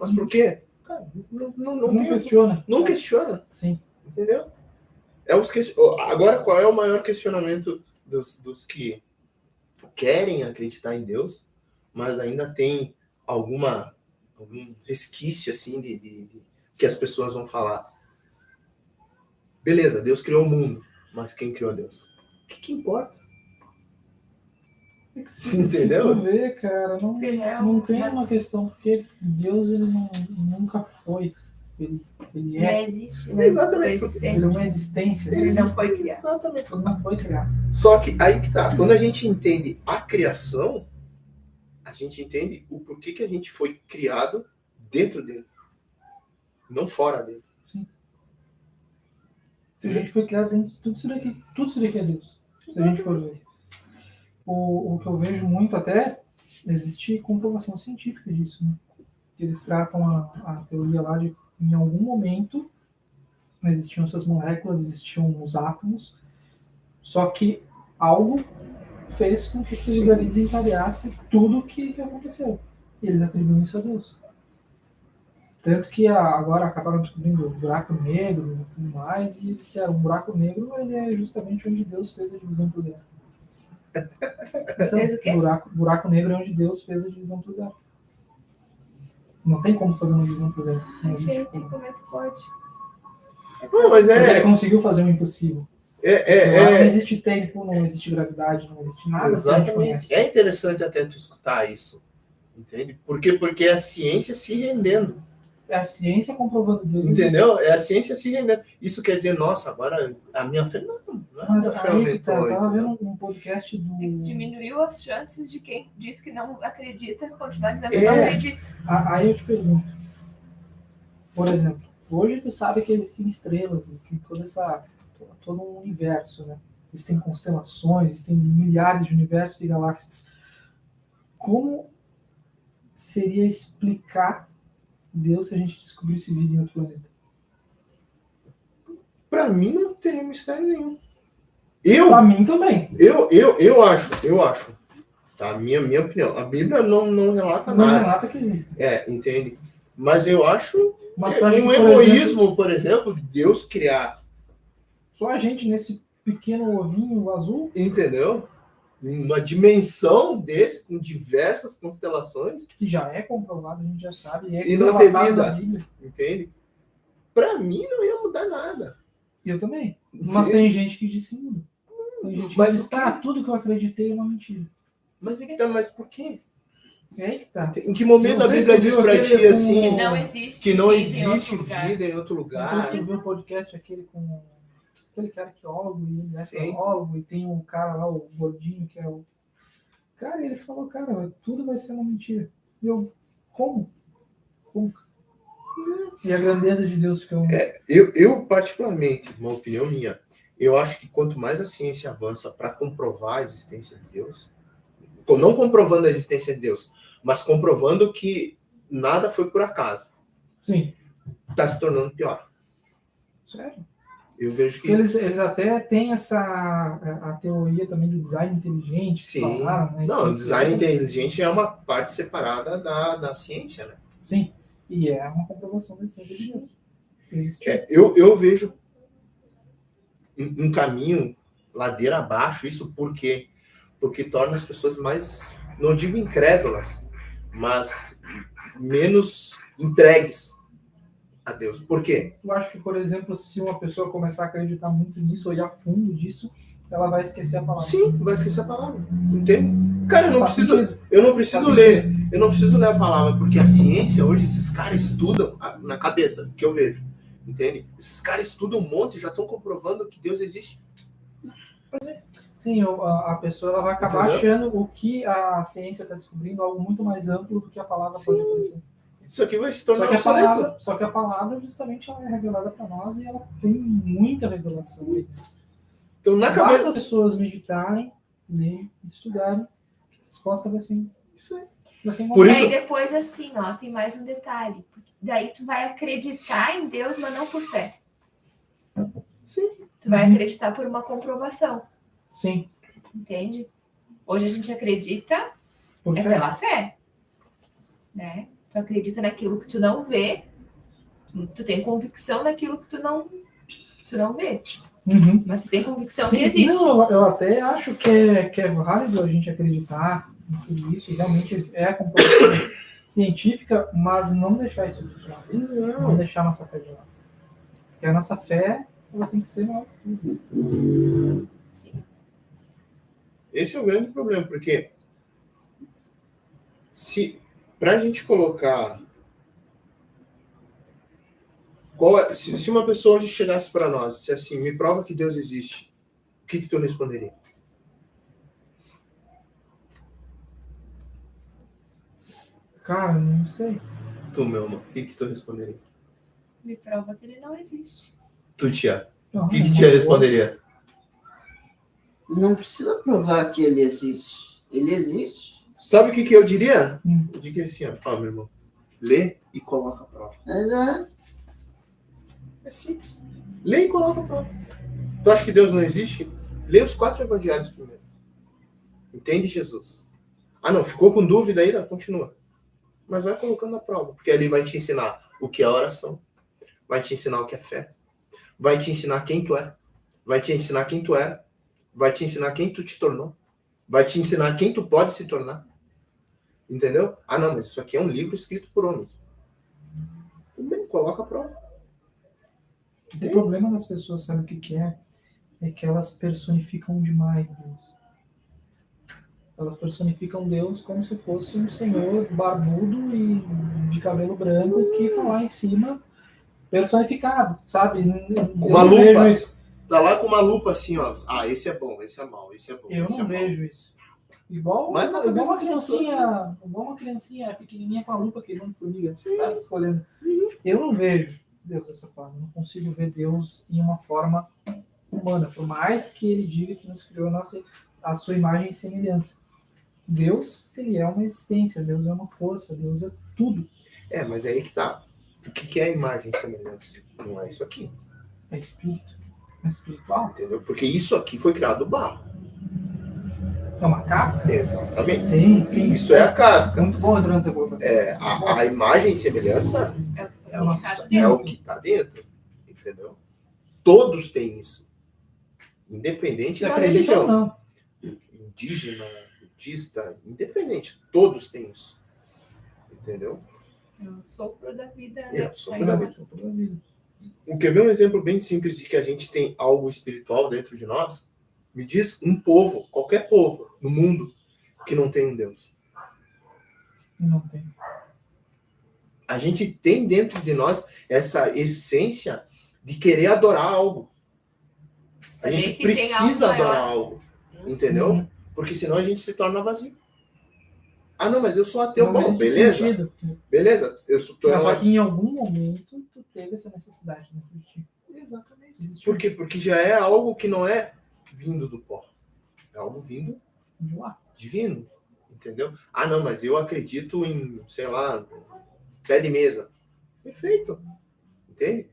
Mas por quê? Cara, Não questiona. Não questiona. Sim. Entendeu? Agora, qual é o maior questionamento dos que querem acreditar em Deus, mas ainda tem algum resquício assim de que as pessoas vão falar? Beleza, Deus criou o mundo, mas quem criou Deus? O que importa? Entendeu? Se tu vê, cara, não tem uma questão, porque Deus ele nunca foi. Ele é. Não existe, né? Exatamente. Ele é uma existência. Ele não foi criado. Exatamente. Ele não foi criado. Só que aí que tá. Quando a gente entende a criação, a gente entende o porquê que a gente foi criado dentro dele, não fora dele. Sim. A gente foi criado dentro de tudo isso daqui é Deus. Se a gente for ver. O que eu vejo muito até, existe comprovação científica disso, né? Eles tratam a teoria lá de, em algum momento, existiam essas moléculas, existiam os átomos, só que algo fez com que aquilo dali desencadeasse tudo o que aconteceu. E eles atribuem isso a Deus. Tanto que agora acabaram descobrindo o buraco negro e tudo mais, e eles disseram, o buraco negro ele é justamente onde Deus fez a divisão por zero. Fez o quê? Buraco negro é onde Deus fez a divisão por zero. Não tem como fazer uma divisão por zero. Não existe Gente, como. como é que pode? Não, mas Porque ele conseguiu fazer o impossível. Não existe tempo, não existe gravidade, não existe nada que a gente exatamente. conhece. É interessante até tu escutar isso. Entende? Porque é a ciência se rendendo. É a ciência comprovando Deus. Entendeu? É a ciência se rendendo. Isso quer dizer, nossa, agora a minha fé não Mas a fé aí, aumentou. eu tava vendo um podcast do... Diminuiu as chances de quem diz que não acredita continuar dizendo que não acredita. Aí eu te pergunto, por exemplo, hoje tu sabe que existem estrelas, existem todo um universo, né? Existem constelações, existem milhares de universos e galáxias. Como seria explicar Deus se a gente descobrisse vida em outro planeta? Pra mim não teria mistério nenhum. Pra mim também. Eu acho. Tá? Minha opinião. A Bíblia não relata Não nada. relata que existe. Entende? Mas eu acho Um egoísmo, por exemplo, de Deus criar. Só a gente nesse pequeno ovinho azul. Entendeu? Uma dimensão desse, com diversas constelações. Que já é comprovado, a gente já sabe. E não ter vida. Entende? Pra mim não ia mudar nada. Eu também. Mas tem gente que diz que muda. Tem gente que diz que tudo que eu acreditei é uma mentira. Mas é que tá, mas por quê? É aí que tá. Em que momento a Bíblia diz pra ti assim que não existe vida em outro lugar? Não sei se tu viu o podcast aquele com aquele cara arqueólogo e ele é arqueólogo, e tem um cara lá, o gordinho, que é o... Cara, ele falou, cara, tudo vai ser uma mentira. E eu, como? E a grandeza de Deus fica... Eu, particularmente, uma opinião minha, eu acho que quanto mais a ciência avança para comprovar a existência de Deus, não comprovando a existência de Deus, mas comprovando que nada foi por acaso. Sim. Está se tornando pior. Sério? Eu vejo que... Eles até têm a teoria também do design inteligente. Sim. Falaram, né? Não, o design inteligente é uma parte separada da ciência, né? Sim. E é uma comprovação da existência de Deus. Existe. Eu vejo um caminho ladeira abaixo, isso por quê? Porque torna as pessoas mais, não digo incrédulas, mas menos entregues a Deus. Por quê? Eu acho que, por exemplo, se uma pessoa começar a acreditar muito nisso, olhar fundo disso, ela vai esquecer a palavra. Sim, vai esquecer a palavra. Entende? Cara, eu não preciso ler a palavra, porque a ciência, hoje, esses caras estudam na cabeça, que eu vejo. Entende? Esses caras estudam um monte e já estão comprovando que Deus existe. Sim, a pessoa ela vai acabar achando o que a ciência está descobrindo algo muito mais amplo do que a palavra pode oferecer. Isso aqui vai se tornar obsoleto. Só que a palavra, justamente, ela é revelada para nós e ela tem muita revelação. Então, basta as pessoas meditarem, lerem, estudarem, que a resposta vai ser isso aí. Por isso... E aí depois, assim, ó, tem mais um detalhe. Daí tu vai acreditar em Deus, mas não por fé. Sim. Tu vai acreditar por uma comprovação. Sim. Entende? Hoje a gente acredita por fé. Pela fé. Né? Tu acredita naquilo que tu não vê, tu tem convicção naquilo que tu não vê. Uhum. Mas tu tem convicção Sim, que existe. não, eu até acho que é válido a gente acreditar em tudo isso, realmente é a comprovação científica, mas não deixar isso de lado. Não deixar a nossa fé de lado. Porque a nossa fé, ela tem que ser maior. Sim. Esse é o grande problema, porque se pra gente colocar se uma pessoa hoje chegasse para nós e disse assim, me prova que Deus existe, o que tu responderia? Cara, não sei. Tu, meu amor, o que tu responderia? Me prova que ele não existe. Tu, tia, Não, o que tia responderia? Não precisa provar que ele existe. Ele existe. Sabe o que eu diria? Hum. Eu diria assim, ó, meu irmão, lê e coloca a prova. É simples. Lê e coloca a prova. Tu acha que Deus não existe? Lê os 4 evangelhos primeiro. Entende Jesus? Ah, não, ficou com dúvida ainda? Continua. Mas vai colocando a prova, porque ali vai te ensinar o que é oração, vai te ensinar o que é fé, vai te ensinar quem tu é, vai te ensinar quem tu era, vai te ensinar quem tu te tornou, vai te ensinar quem tu pode se tornar. Entendeu? Ah, não, mas isso aqui é um livro escrito por homens. Tudo bem, coloca a prova. O problema das pessoas, sabe o que é? É que elas personificam demais Deus. Elas personificam Deus como se fosse um senhor barbudo e de cabelo branco que tá lá em cima personificado, sabe? Uma lupa. Tá lá com uma lupa assim, ó. Ah, esse é bom, esse é mau, esse é bom. Eu esse não é vejo mau. isso. Igual uma criancinha pequenininha com a lupa que não formiga, sabe? Escolhendo. Eu não vejo Deus dessa forma. Eu não consigo ver Deus em uma forma humana, por mais que ele diga que nos criou a sua imagem e semelhança. Deus, ele é uma existência, Deus é uma força, Deus é tudo. É, mas aí que tá. O que é a imagem e semelhança? Não é isso aqui. É espírito, é espiritual. Entendeu? Porque isso aqui foi criado do barro. É uma casca? Exatamente. Sim. Isso é a casca. Muito bom, Adriano, essa colocação. A imagem e semelhança é o que está dentro. Entendeu? Todos têm isso. Independente Você da acredita religião. ou não? Indígena, budista, independente. Todos têm isso. Entendeu? É o sopro da vida. É o sopro da vida. Toda a vida. Quer ver um exemplo bem simples de que a gente tem algo espiritual dentro de nós? Me diz um povo, qualquer povo no mundo, que não tem um Deus. Não tem. A gente tem dentro de nós essa essência de querer adorar algo. A gente precisa adorar algo. Entendeu? Uhum. Porque senão a gente se torna vazio. Ah, não, mas eu sou ateu. Não Bom, existe beleza. sentido. Beleza. Mas só que em algum momento tu teve essa necessidade dentro de ti. Exatamente. Existe Por quê? Porque já é algo que não é vindo do pó. É algo vindo de lá. divino. Entendeu? Ah, não, mas eu acredito em, sei lá, pé de mesa. Perfeito. Entende?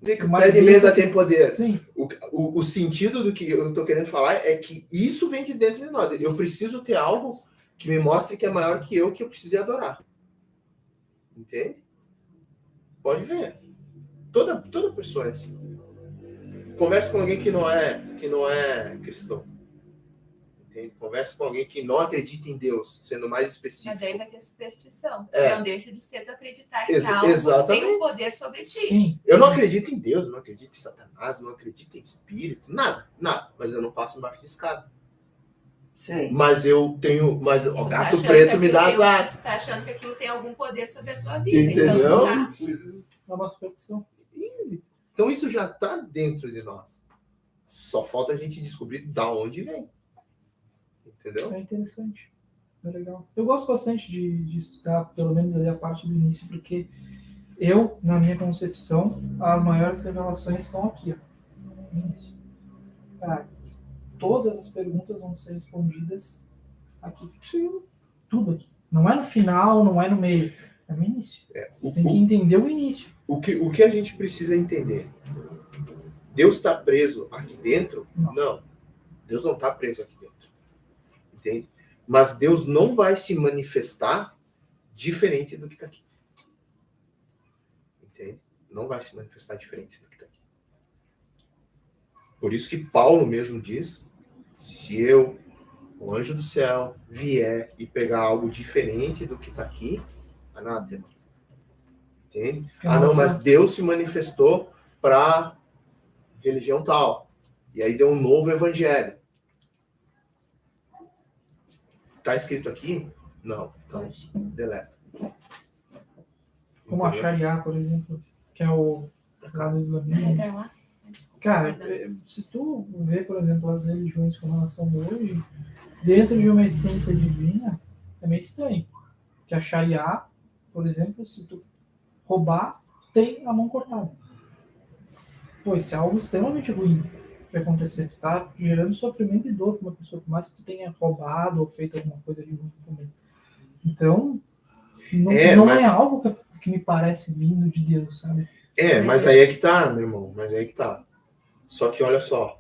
Dizer que o pé de mesa tem poder. Sim. O sentido do que eu estou querendo falar é que isso vem de dentro de nós. Eu preciso ter algo que me mostre que é maior que eu preciso adorar. Entende? Pode ver. Toda pessoa é assim. Conversa com alguém que não é cristão. Entende? Conversa com alguém que não acredita em Deus, sendo mais específico. Mas aí vai ter superstição. É. Não deixa de ser tu acreditar em algo Exatamente. que tem um poder sobre ti. Sim. Eu não acredito em Deus, não acredito em Satanás, não acredito em espírito, nada. Mas eu não passo embaixo de escada. Sei. Mas eu tenho. Mas o Tá gato achando preto que me dá aquilo azar. Tá achando que aquilo tem algum poder sobre a tua vida. Entendeu? Então, tá. É uma superstição. Então isso já está dentro de nós. Só falta a gente descobrir da onde vem. Entendeu? É interessante. É legal. Eu gosto bastante de estudar, pelo menos ali a parte do início, porque eu, na minha concepção, as maiores revelações estão aqui, ó, no início. Cara, todas as perguntas vão ser respondidas aqui. Sim. Tudo aqui. Não é no final, não é no meio. É no início. Tem que entender o início. O que a gente precisa entender? Deus está preso aqui dentro? Não. Deus não está preso aqui dentro. Entende? Mas Deus não vai se manifestar diferente do que está aqui. Entende? Não vai se manifestar diferente do que está aqui. Por isso que Paulo mesmo diz, se eu, o anjo do céu, vier e pegar algo diferente do que está aqui, anátema. Entende? Não, mas Deus se manifestou para religião tal. E aí deu um novo evangelho. Está escrito aqui? Não. Então, deleta. Como a Sharia, por exemplo, que é o lado islamismo. Cara, se tu vê, por exemplo, as religiões como elas são hoje, dentro de uma essência divina, é meio estranho. Que a Sharia, por exemplo, se tu roubar, tem a mão cortada. Pô, isso é algo extremamente ruim que vai acontecer. Tu tá gerando sofrimento e dor para uma pessoa, por mais que tu tenha roubado ou feito alguma coisa de ruim também. Então, não é algo que me parece vindo de Deus, sabe? Mas aí é que tá, meu irmão. Mas aí é que tá. Só que, olha só.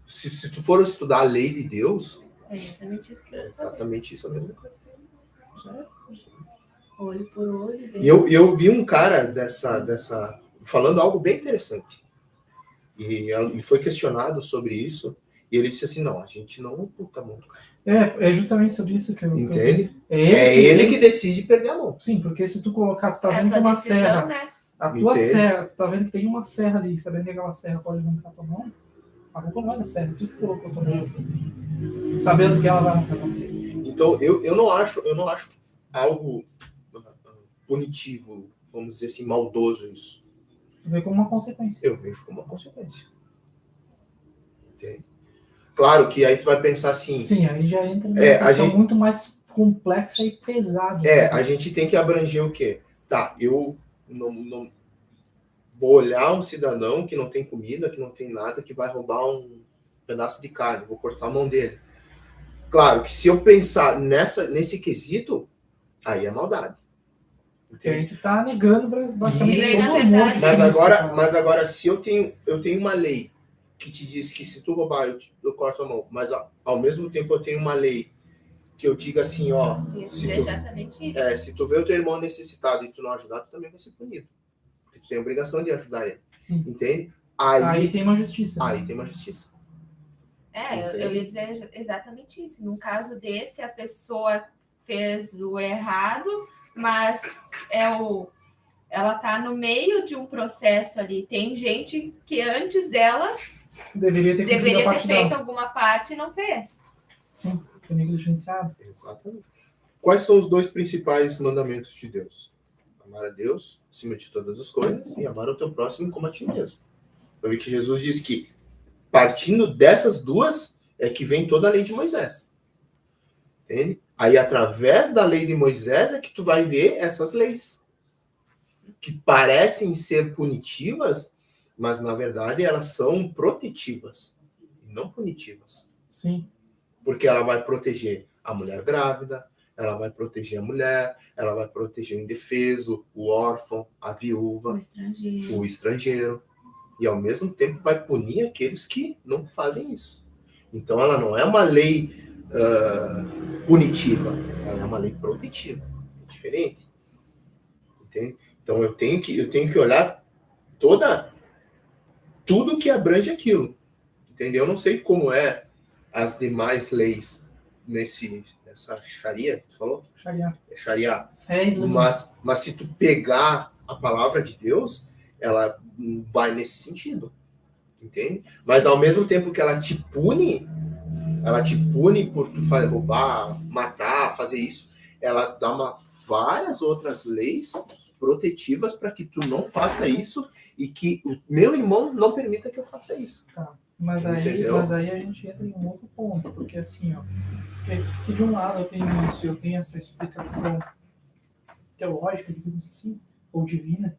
Se tu for estudar a lei de Deus... É exatamente isso que eu vou fazer. Exatamente isso a mesma coisa. Olho por olho. E eu vi um cara falando algo bem interessante. E ele foi questionado sobre isso. E ele disse assim, não, a gente não oculta a mão do cara. É justamente sobre isso que eu... Entende? Ele que decide perder a mão. Sim, porque se tu colocar, tu tá vendo que uma serra... Né? A tua serra, tu tá vendo que tem uma serra ali, sabendo que aquela serra pode arrancar tua mão, a culpa não é da serra, tu que colocou tua mão, sabendo que ela vai arrancar tua mão. Então, eu não acho algo punitivo, vamos dizer assim, maldoso isso. Tu vê como uma consequência. Eu vejo como uma consequência. Entende? Claro que aí tu vai pensar assim... Sim, aí já entra numa questão muito mais complexa e pesada. A gente tem que abranger o quê? Tá, eu não vou olhar um cidadão que não tem comida, que não tem nada, que vai roubar um pedaço de carne, vou cortar a mão dele. Claro que se eu pensar nesse quesito, aí é maldade. Porque aí tu tá negando basicamente todo o amor de mas agora, se eu tenho uma lei que te diz que se tu roubar, eu corto a mão, mas ao mesmo tempo eu tenho uma lei que eu diga assim, ó... Exatamente isso. Se tu vê o teu irmão necessitado e tu não ajudar, tu também vai ser punido. Porque tu tem a obrigação de ajudar ele. Sim. Entende? Aí tem uma justiça. Aí tem uma justiça. Eu ia dizer exatamente isso. No caso desse, a pessoa fez o errado, mas ela tá no meio de um processo ali. Tem gente que antes dela deveria ter feito alguma parte e não fez. Sim, foi negligenciado. Exatamente. Quais são os dois principais mandamentos de Deus? Amar a Deus acima de todas as coisas e amar o teu próximo como a ti mesmo. Eu vi que Jesus diz que partindo dessas duas é que vem toda a lei de Moisés. Entende? Aí, através da lei de Moisés é que tu vai ver essas leis que parecem ser punitivas, mas, na verdade, elas são protetivas e não punitivas. Sim. Porque ela vai proteger a mulher grávida, ela vai proteger a mulher, ela vai proteger o indefeso, o órfão, a viúva, o estrangeiro. E, ao mesmo tempo, vai punir aqueles que não fazem isso. Então, ela não é uma lei punitiva, ela é uma lei protetiva. É diferente. Entende? Então, eu tenho que olhar tudo que abrange aquilo. Entendeu? Eu não sei como é as demais leis nessa Sharia, que tu falou? Sharia. É Sharia. Mas se tu pegar a palavra de Deus, ela vai nesse sentido. Entende? Mas ao mesmo tempo que ela te pune por tu roubar, matar, fazer isso, ela dá várias outras leis protetivas para que tu não faça isso e que o meu irmão não permita que eu faça isso. Tá. Mas aí a gente entra em um outro ponto, porque assim, porque se de um lado eu tenho essa explicação teológica, digamos assim, ou divina,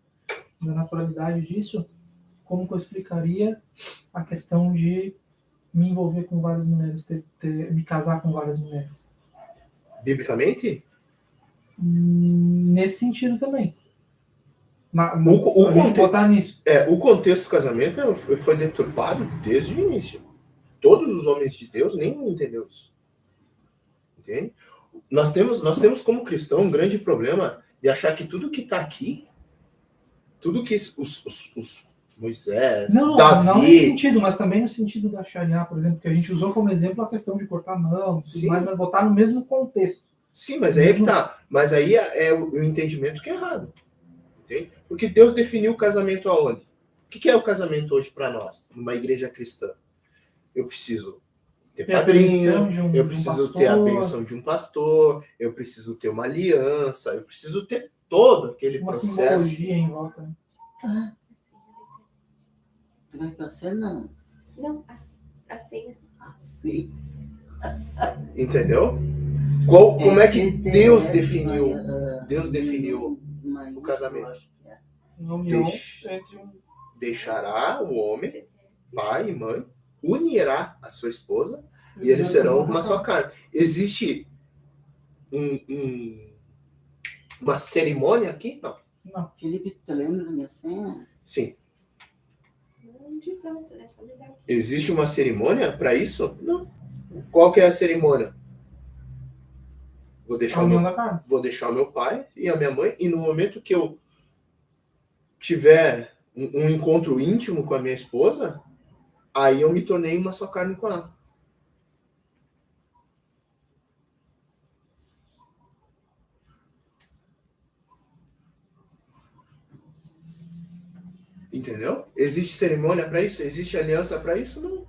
da naturalidade disso, como que eu explicaria a questão de me envolver com várias mulheres, me casar com várias mulheres? Biblicamente? Nesse sentido também. A gente botar nisso. O contexto do casamento foi deturpado desde o início. Todos os homens de Deus nem entenderam isso. Entende? Nós temos como cristão um grande problema de achar que tudo que está aqui tudo que os Moisés, Não Davi... nesse sentido, mas também no sentido da Sharia, por exemplo, que a gente usou como exemplo a questão de cortar a mão, tudo Sim. mais, mas botar no mesmo contexto. Sim, mas aí é que tá. Mas aí é o entendimento que é errado. Entende? Porque Deus definiu o casamento aonde? O que é o casamento hoje para nós, numa igreja cristã? Eu preciso ter Ter a padrinho, benção de um eu preciso pastor. ter a bênção de um pastor, eu preciso ter uma aliança, eu preciso ter todo aquele Uma processo. simbologia em volta. Né? Ah, tu vai com a cena? Não, assim. Assim. Entendeu? Como é que Deus CTS, definiu? mas, Deus definiu mas o casamento. eu acho que é. Uma união Deixa- entre um. Deixará o homem, pai e mãe, unirá a sua esposa e eles serão uma só carne. Existe uma cerimônia aqui? Não. Não. Felipe, tu lembra da minha cena? Sim. Não diz alto, né? Só me dá aqui. Existe uma cerimônia para isso? Não. Qual que é a cerimônia? Vou A deixar, união da carne. vou deixar o meu pai e a minha mãe, e no momento que eu tiver um encontro íntimo com a minha esposa, aí eu me tornei uma só carne com ela. Entendeu? Existe cerimônia para isso? Existe aliança para isso? Não.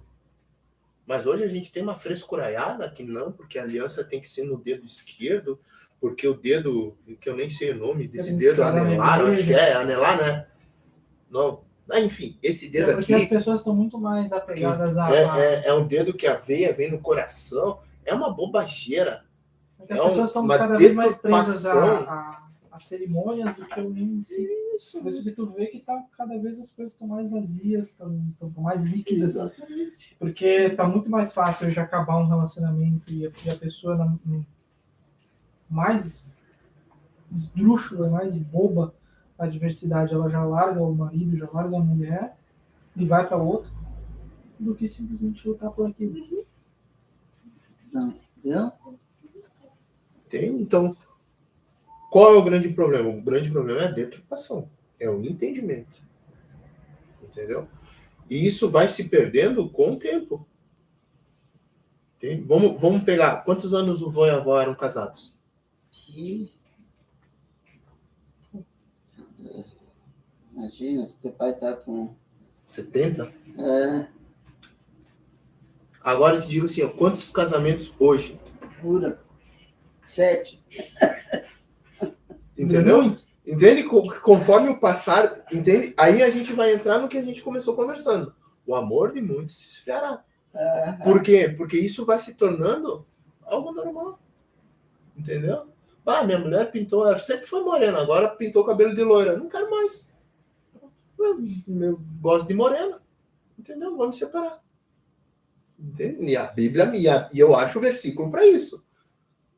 Mas hoje a gente tem uma frescuraiada que não, porque a aliança tem que ser no dedo esquerdo, porque o dedo, que eu nem sei o nome desse Tem que dedo, casar na anelar, acho igreja. que é anelar, né? Não. Ah, enfim, esse dedo É porque as aqui pessoas estão muito mais apegadas a. é um dedo que a veia vem no coração. É uma bobageira. Porque as é pessoas estão uma cada vez mais presas deturpação. a cerimônias do que o nem em si. Isso. Por isso que tu vê que tá, cada vez as coisas estão mais vazias, estão mais líquidas. Exatamente. Porque tá muito mais fácil de acabar um relacionamento e a pessoa mais esdrúxula, mais boba a diversidade, ela já larga o marido, já larga a mulher e vai para outro, do que simplesmente lutar por aquilo. Não, entendeu? Tem, então, qual é o grande problema? O grande problema é a deturpação, é o entendimento. Entendeu? E isso vai se perdendo com o tempo. Entende? Vamos pegar, quantos anos o vô e a avó eram casados? Que... Imagina, se teu pai tá com... 70? É, Agora eu te digo assim, ó, quantos casamentos hoje? pura. 7. Entendeu? Muito. Entende? Conforme o passar, entende? Aí a gente vai entrar no que a gente começou conversando. O amor de muitos se esfriará. Por quê? Porque isso vai se tornando algo normal. Entendeu? Ah, minha mulher pintou, ela sempre foi morena, agora pintou o cabelo de loira. Não quero mais. Eu gosto de morena. Entendeu? Vamos separar. Entende? E a Bíblia, e eu acho o versículo para isso.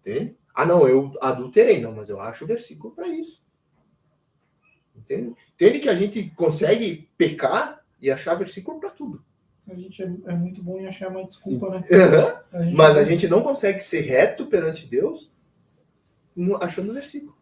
Entende? Ah, não, eu adulterei. Não, mas eu acho o versículo para isso. Entende? Entende que a gente consegue pecar e achar versículo para tudo. A gente é muito bom em achar uma desculpa, né? Mas a gente não consegue ser reto perante Deus achando versículo.